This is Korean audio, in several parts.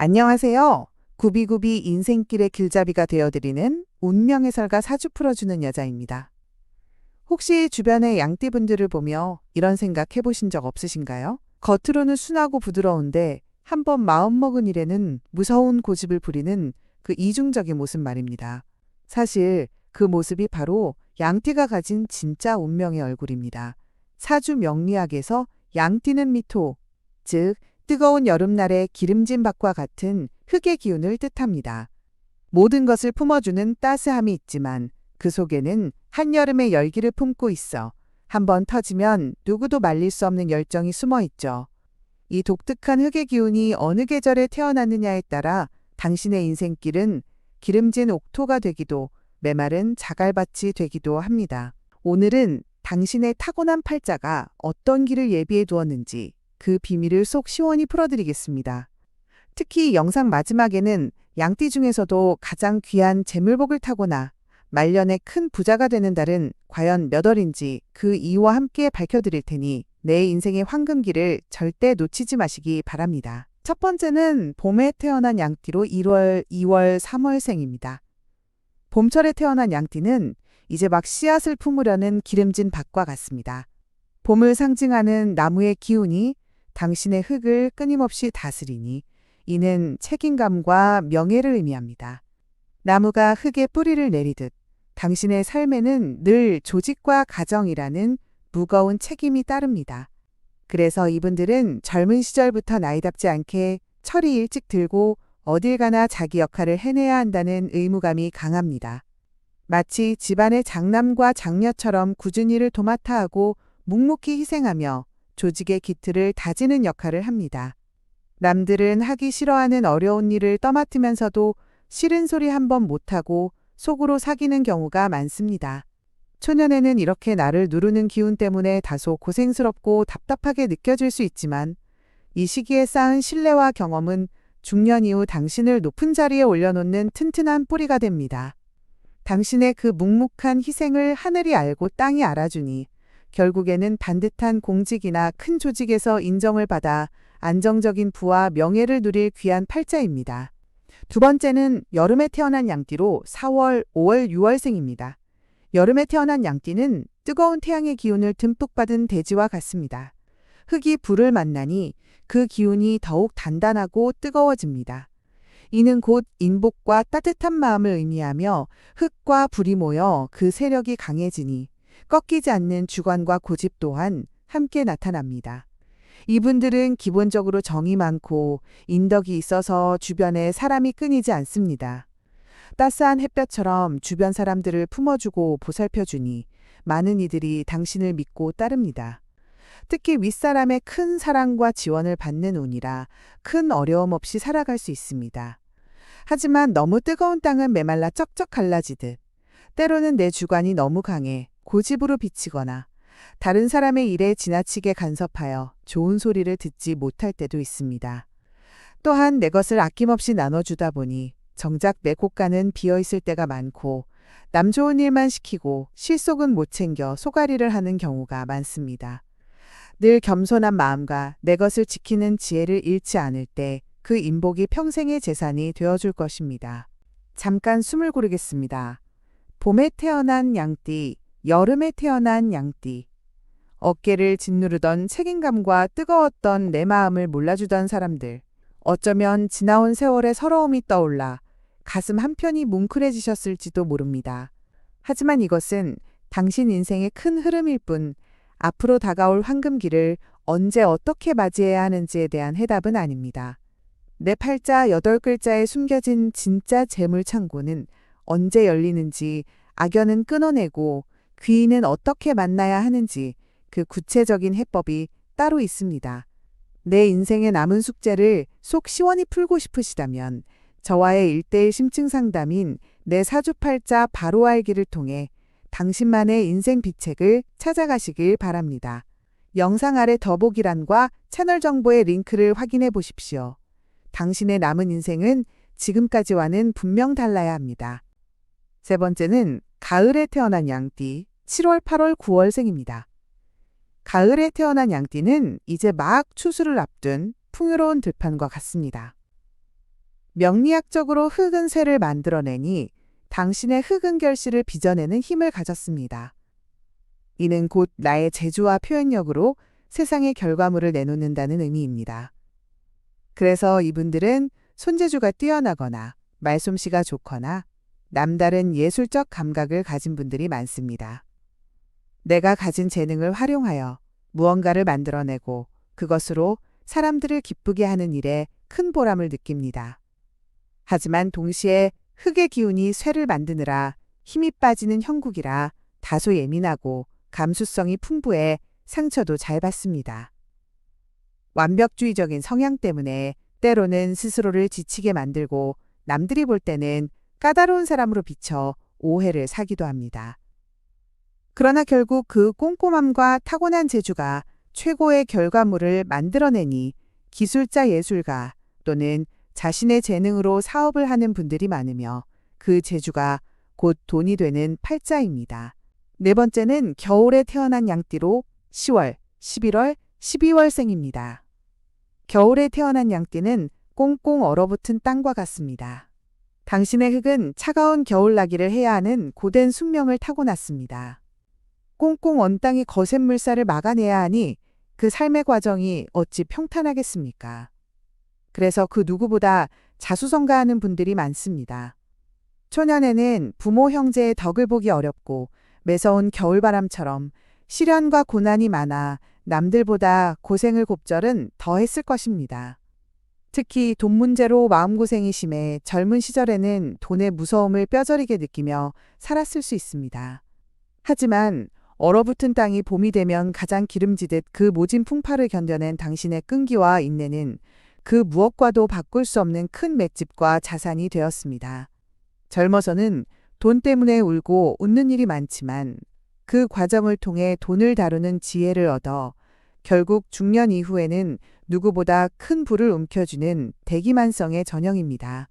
안녕하세요. 구비구비 인생길의 길잡이가 되어드리는 운명의 설가 사주 풀어주는 여자입니다. 혹시 주변의 양띠분들을 보며 이런 생각 해보신 적 없으신가요? 겉으로는 순하고 부드러운데 한번 마음먹은 일에는 무서운 고집을 부리는 그 이중적인 모습 말입니다. 사실 그 모습이 바로 양띠가 가진 진짜 운명의 얼굴입니다. 사주 명리학에서 양띠는 미토, 즉 뜨거운 여름날의 기름진 밭과 같은 흙의 기운을 뜻합니다. 모든 것을 품어주는 따스함이 있지만 그 속에는 한여름의 열기를 품고 있어 한번 터지면 누구도 말릴 수 없는 열정이 숨어 있죠. 이 독특한 흙의 기운이 어느 계절에 태어났느냐에 따라 당신의 인생길은 기름진 옥토가 되기도 메마른 자갈밭이 되기도 합니다. 오늘은 당신의 타고난 팔자가 어떤 길을 예비해 두었는지 그 비밀을 속 시원히 풀어드리겠습니다. 특히 영상 마지막에는 양띠 중에서도 가장 귀한 재물복을 타고나 말년에 큰 부자가 되는 달은 과연 몇 월인지 그 이유와 함께 밝혀드릴 테니 내 인생의 황금기를 절대 놓치지 마시기 바랍니다. 첫 번째는 봄에 태어난 양띠로 1월, 2월, 3월생입니다. 봄철에 태어난 양띠는 이제 막 씨앗을 품으려는 기름진 밭과 같습니다. 봄을 상징하는 나무의 기운이 당신의 흙을 끊임없이 다스리니 이는 책임감과 명예를 의미합니다. 나무가 흙에 뿌리를 내리듯 당신의 삶에는 늘 조직과 가정이라는 무거운 책임이 따릅니다. 그래서 이분들은 젊은 시절부터 나이답지 않게 철이 일찍 들고 어딜 가나 자기 역할을 해내야 한다는 의무감이 강합니다. 마치 집안의 장남과 장녀처럼 꾸준히 일을 도맡아 하고 묵묵히 희생하며 조직의 기틀을 다지는 역할을 합니다. 남들은 하기 싫어하는 어려운 일을 떠맡으면서도 싫은 소리 한번 못하고 속으로 사귀는 경우가 많습니다. 초년에는 이렇게 나를 누르는 기운 때문에 다소 고생스럽고 답답하게 느껴질 수 있지만 이 시기에 쌓은 신뢰와 경험은 중년 이후 당신을 높은 자리에 올려놓는 튼튼한 뿌리가 됩니다. 당신의 그 묵묵한 희생을 하늘이 알고 땅이 알아주니 결국에는 반듯한 공직이나 큰 조직에서 인정을 받아 안정적인 부와 명예를 누릴 귀한 팔자입니다. 두 번째는 여름에 태어난 양띠로 4월, 5월, 6월생입니다. 여름에 태어난 양띠는 뜨거운 태양의 기운을 듬뿍 받은 대지와 같습니다. 흙이 불을 만나니 그 기운이 더욱 단단하고 뜨거워집니다. 이는 곧 인복과 따뜻한 마음을 의미하며 흙과 불이 모여 그 세력이 강해지니 꺾이지 않는 주관과 고집 또한 함께 나타납니다. 이분들은 기본적으로 정이 많고 인덕이 있어서 주변에 사람이 끊이지 않습니다. 따스한 햇볕처럼 주변 사람들을 품어주고 보살펴주니 많은 이들이 당신을 믿고 따릅니다. 특히 윗사람의 큰 사랑과 지원을 받는 운이라 큰 어려움 없이 살아갈 수 있습니다. 하지만 너무 뜨거운 땅은 메말라 쩍쩍 갈라지듯 때로는 내 주관이 너무 강해 고집으로 비치거나 다른 사람의 일에 지나치게 간섭하여 좋은 소리를 듣지 못할 때도 있습니다. 또한 내 것을 아낌없이 나눠주다 보니 정작 내 곳간은 비어있을 때가 많고 남 좋은 일만 시키고 실속은 못 챙겨 소가리를 하는 경우가 많습니다. 늘 겸손한 마음과 내 것을 지키는 지혜를 잃지 않을 때 그 인복이 평생의 재산이 되어줄 것입니다. 잠깐 숨을 고르겠습니다. 봄에 태어난 양띠, 여름에 태어난 양띠. 어깨를 짓누르던 책임감과 뜨거웠던 내 마음을 몰라주던 사람들. 어쩌면 지나온 세월의 서러움이 떠올라 가슴 한편이 뭉클해지셨을지도 모릅니다. 하지만 이것은 당신 인생의 큰 흐름일 뿐 앞으로 다가올 황금기를 언제 어떻게 맞이해야 하는지에 대한 해답은 아닙니다. 내 팔자 8글자에 숨겨진 진짜 재물 창고는 언제 열리는지 악연은 끊어내고 귀인은 어떻게 만나야 하는지 그 구체적인 해법이 따로 있습니다. 내 인생의 남은 숙제를 속 시원히 풀고 싶으시다면 저와의 1:1 심층 상담인 내 사주팔자 바로 알기를 통해 당신만의 인생 비책을 찾아가시길 바랍니다. 영상 아래 더보기란과 채널 정보의 링크를 확인해 보십시오. 당신의 남은 인생은 지금까지와는 분명 달라야 합니다. 세 번째는 가을에 태어난 양띠, 7월, 8월, 9월생입니다. 가을에 태어난 양띠는 이제 막 추수를 앞둔 풍요로운 들판과 같습니다. 명리학적으로 흑은 쇠를 만들어내니 당신의 흑은 결실을 빚어내는 힘을 가졌습니다. 이는 곧 나의 재주와 표현력으로 세상의 결과물을 내놓는다는 의미입니다. 그래서 이분들은 손재주가 뛰어나거나 말솜씨가 좋거나 남다른 예술적 감각을 가진 분들이 많습니다. 내가 가진 재능을 활용하여 무언가를 만들어내고 그것으로 사람들을 기쁘게 하는 일에 큰 보람을 느낍니다. 하지만 동시에 흙의 기운이 쇠를 만드느라 힘이 빠지는 형국이라 다소 예민하고 감수성이 풍부해 상처도 잘 받습니다. 완벽주의적인 성향 때문에 때로는 스스로를 지치게 만들고 남들이 볼 때는 까다로운 사람으로 비춰 오해를 사기도 합니다. 그러나 결국 그 꼼꼼함과 타고난 재주가 최고의 결과물을 만들어내니 기술자 예술가 또는 자신의 재능으로 사업을 하는 분들이 많으며 그 재주가 곧 돈이 되는 팔자입니다. 네 번째는 겨울에 태어난 양띠로 10월, 11월, 12월생입니다. 겨울에 태어난 양띠는 꽁꽁 얼어붙은 땅과 같습니다. 당신의 흙은 차가운 겨울나기를 해야 하는 고된 숙명을 타고났습니다. 꽁꽁 언 땅이 거센 물살을 막아내야 하니 그 삶의 과정이 어찌 평탄하겠습니까? 그래서 그 누구보다 자수성가하는 분들이 많습니다. 초년에는 부모 형제의 덕을 보기 어렵고 매서운 겨울바람처럼 시련과 고난이 많아 남들보다 고생을 곱절은 더했을 것입니다. 특히 돈 문제로 마음고생이 심해 젊은 시절에는 돈의 무서움을 뼈저리게 느끼며 살았을 수 있습니다. 하지만 얼어붙은 땅이 봄이 되면 가장 기름지듯 그 모진 풍파를 견뎌낸 당신의 끈기와 인내는 그 무엇과도 바꿀 수 없는 큰 맷집과 자산이 되었습니다. 젊어서는 돈 때문에 울고 웃는 일이 많지만 그 과정을 통해 돈을 다루는 지혜를 얻어 결국 중년 이후에는 누구보다 큰 부를 움켜쥐는 대기만성의 전형입니다.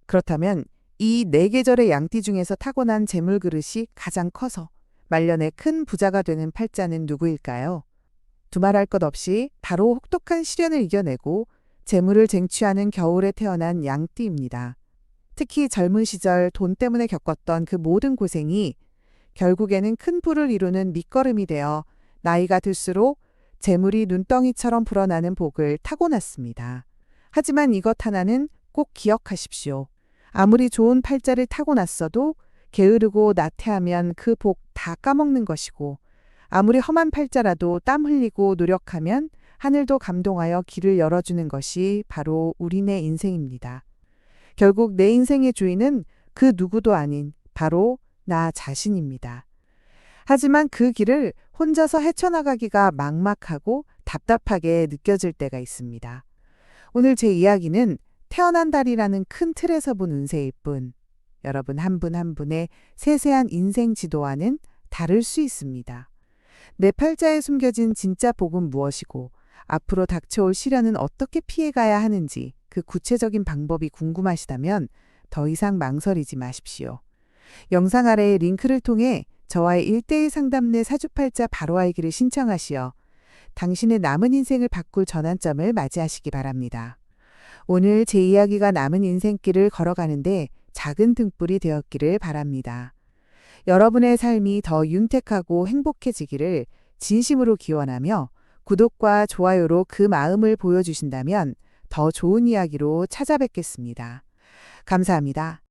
그렇다면 이 네 계절의 양띠 중에서 타고난 재물 그릇이 가장 커서 말년에 큰 부자가 되는 팔자는 누구일까요? 두말할 것 없이 바로 혹독한 시련을 이겨내고 재물을 쟁취하는 겨울에 태어난 양띠입니다. 특히 젊은 시절 돈 때문에 겪었던 그 모든 고생이 결국에는 큰 부를 이루는 밑거름이 되어 나이가 들수록 재물이 눈덩이처럼 불어나는 복을 타고났습니다. 하지만 이것 하나는 꼭 기억하십시오. 아무리 좋은 팔자를 타고났어도 게으르고 나태하면 그 복 다 까먹는 것이고 아무리 험한 팔자라도 땀 흘리고 노력하면 하늘도 감동하여 길을 열어주는 것이 바로 우리네 인생입니다. 결국 내 인생의 주인은 그 누구도 아닌 바로 나 자신입니다. 하지만 그 길을 혼자서 헤쳐나가기가 막막하고 답답하게 느껴질 때가 있습니다. 오늘 제 이야기는 태어난 달이라는 큰 틀에서 본 운세일 뿐 여러분 한 분 한 분의 세세한 인생 지도와는 다를 수 있습니다. 내 팔자에 숨겨진 진짜 복은 무엇이고 앞으로 닥쳐올 시련은 어떻게 피해가야 하는지 그 구체적인 방법이 궁금하시다면 더 이상 망설이지 마십시오. 영상 아래의 링크를 통해 저와의 1:1 상담 내 사주팔자 바로 알기를 신청하시어 당신의 남은 인생을 바꿀 전환점을 맞이하시기 바랍니다. 오늘 제 이야기가 남은 인생길을 걸어가는데 작은 등불이 되었기를 바랍니다. 여러분의 삶이 더 윤택하고 행복해지기를 진심으로 기원하며 구독과 좋아요로 그 마음을 보여주신다면 더 좋은 이야기로 찾아뵙겠습니다. 감사합니다.